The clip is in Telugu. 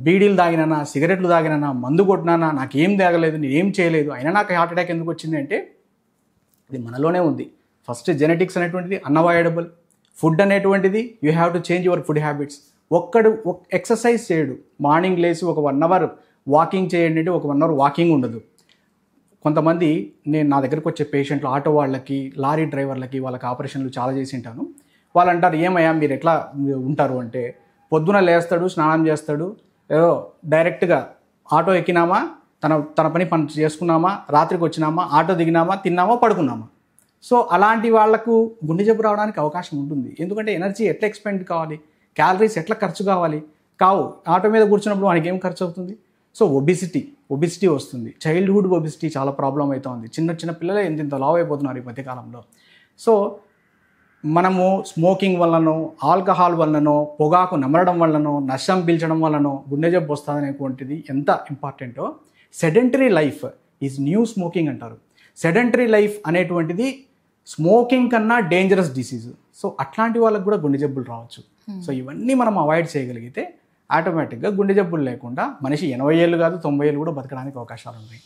బీడీలు తాగినా, సిగరెట్లు తాగినా, మందు కొట్టినా, నాకేం తాగలేదు, నేను ఏం చేయలేదు, అయినా నాకు హార్ట్ అటాక్ ఎందుకు వచ్చింది అంటే ఇది మనలోనే ఉంది. ఫస్ట్ జెనెటిక్స్ అనేటువంటిది అన్అవాయిడబుల్. ఫుడ్ అనేటువంటిది you have to change your food habits. ఒక్కడు ఎక్సర్సైజ్ చేయడు, మార్నింగ్ లేచి ఒక 1 అవర్ వాకింగ్ చేయండి అంటే ఒక 1 అవర్ వాకింగ్ ఉండదు. కొంతమంది నా దగ్గరకు వచ్చే పేషెంట్లు ఆటో వాళ్ళకి, లారీ డ్రైవర్లకి, వాళ్ళకి ఆపరేషన్లు చాలా చేసి ఉంటాను. వాళ్ళు అంటారు, ఏమయ్యా మీరు ఎట్లా ఉంటారు అంటే, పొద్దున లేస్తాడు, స్నానం చేస్తాడు, ఏదో డైరెక్ట్గా ఆటో ఎక్కినామా, తన పని చేసుకున్నామా, రాత్రికి వచ్చినామా, ఆటో దిగినామా, తిన్నామా, పడుకున్నామా. సో అలాంటి వాళ్లకు గుండె జబ్బు రావడానికి అవకాశం ఉంటుంది. ఎందుకంటే ఎనర్జీ ఎట్లా ఎక్స్పెండ్ కావాలి, క్యాలరీస్ ఎట్లా ఖర్చు కావాలి, ఆటో మీద కూర్చున్నప్పుడు మనకి ఏం ఖర్చు అవుతుంది. సో ఒబిసిటీ వస్తుంది. చైల్డ్హుడ్ ఒబిసిటీ చాలా ప్రాబ్లం అవుతుంది. చిన్న పిల్లలే ఇంత లావు అయిపోతున్నారు ఈ మధ్యకాలంలో. సో మనము స్మోకింగ్ వల్లనో, ఆల్కహాల్ వల్లనో, పొగాకు నమలడం వల్లనో, నష్టం పీల్చడం వల్లనో గుండె జబ్బు వస్తుంది అనేటువంటిది ఎంత ఇంపార్టెంటో. Sedentary life is new smoking అంటారు. సెడెంటరీ లైఫ్ అనేటువంటిది స్మోకింగ్ కన్నా డేంజరస్ డిసీజ్. సో అట్లాంటి వాళ్ళకు కూడా గుండె జబ్బులు రావచ్చు. సో ఇవన్నీ మనం అవాయిడ్ చేయగలిగితే ఆటోమేటిక్గా గుండె జబ్బులు లేకుండా మనిషి 80 ఏళ్ళు కాదు 90 ఏళ్ళు కూడా బతకడానికి అవకాశాలు ఉన్నాయి.